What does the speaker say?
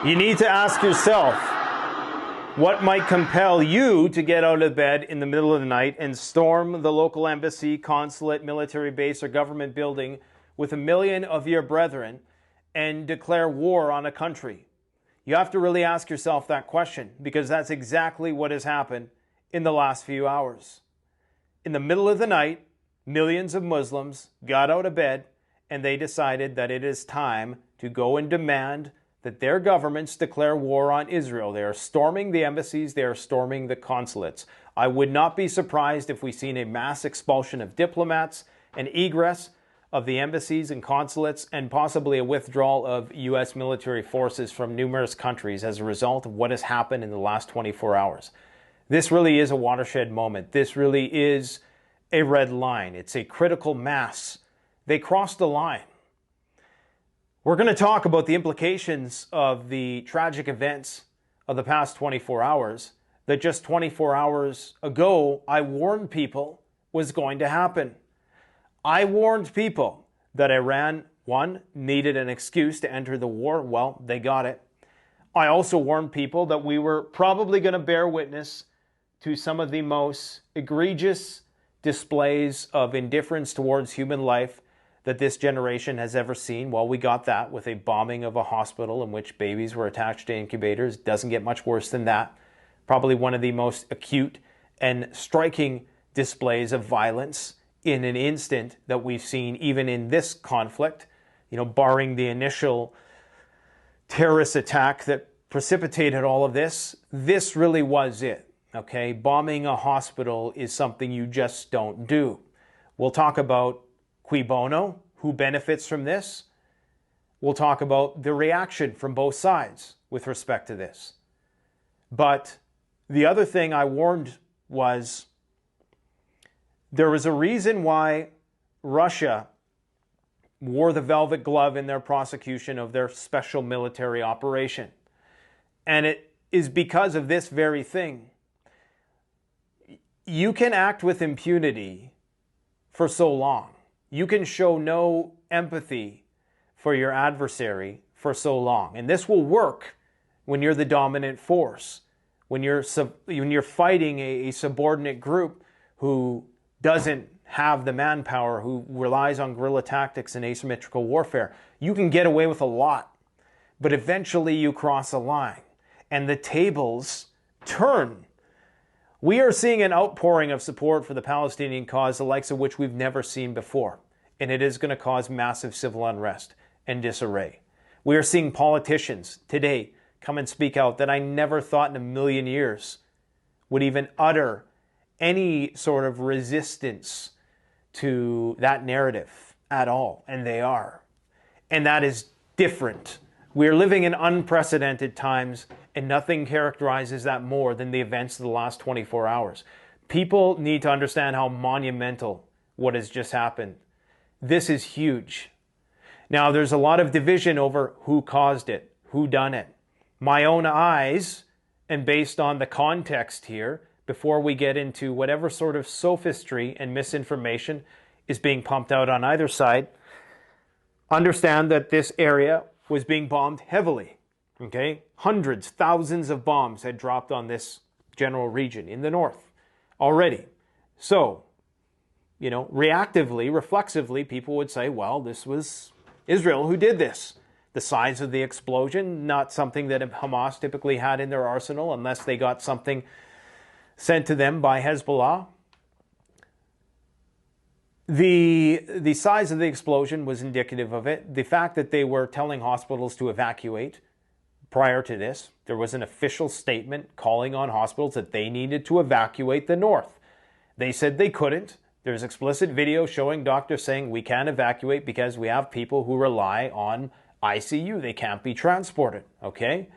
You need to ask yourself, what might compel you to get out of bed in the middle of the night and storm the local embassy, consulate, military base, or government building with 1 million of your brethren and declare war on a country? You have to really ask yourself that question, because that's exactly what has happened in the last few hours. In the middle of the night, millions of Muslims got out of bed and they decided that it is time to go and demand that their governments declare war on Israel. They are storming the embassies, they are storming the consulates. I would not be surprised if we seen a mass expulsion of diplomats and egress of the embassies and consulates, and possibly a withdrawal of U.S. military forces from numerous countries as a result of what has happened in the last 24 hours. This really is a watershed moment. This really is a red line. It's a critical mass. They crossed the line. We're going to talk about the implications of the tragic events of the past 24 hours that just 24 hours ago I warned people was going to happen. I warned people that Iran, one, needed an excuse to enter the war. Well, they got it. I also warned people that we were probably going to bear witness to some of the most egregious displays of indifference towards human life that this generation has ever seen. Well, we got that with a bombing of a hospital in which babies were attached to incubators. Doesn't get much worse than that. Probably one of the most acute and striking displays of violence in an instant that we've seen even in this conflict, barring the initial terrorist attack that precipitated all of this. This really was it, okay? Bombing a hospital is something you just don't do. We'll talk about cui bono, who benefits from this. We'll talk about the reaction from both sides with respect to this. But the other thing I warned was there was a reason why Russia wore the velvet glove in their prosecution of their special military operation. And it is because of this very thing. You can act with impunity for so long. You can show no empathy for your adversary for so long. And this will work when you're the dominant force, when you're fighting a subordinate group who doesn't have the manpower, who relies on guerrilla tactics and asymmetrical warfare. You can get away with a lot, but eventually you cross a line and the tables turn. We are seeing an outpouring of support for the Palestinian cause, the likes of which we've never seen before. And it is going to cause massive civil unrest and disarray. We are seeing politicians today come and speak out that I never thought in a million years would even utter any sort of resistance to that narrative at all. And they are. And that is different. We're living in unprecedented times, and nothing characterizes that more than the events of the last 24 hours. People need to understand how monumental what has just happened. This is huge. Now, there's a lot of division over who caused it, who done it. My own eyes, and based on the context here, before we get into whatever sort of sophistry and misinformation is being pumped out on either side, understand that this area was being bombed heavily, okay? Hundreds, thousands of bombs had dropped on this general region in the north already. So, reactively, reflexively, people would say, well, this was Israel who did this. The size of the explosion, not something that Hamas typically had in their arsenal unless they got something sent to them by Hezbollah. The size of the explosion was indicative of it. The fact that they were telling hospitals to evacuate prior to this, there was an official statement calling on hospitals that they needed to evacuate the north. They said they couldn't. There's explicit video showing doctors saying we can't evacuate because we have people who rely on ICU. They can't be transported, okay?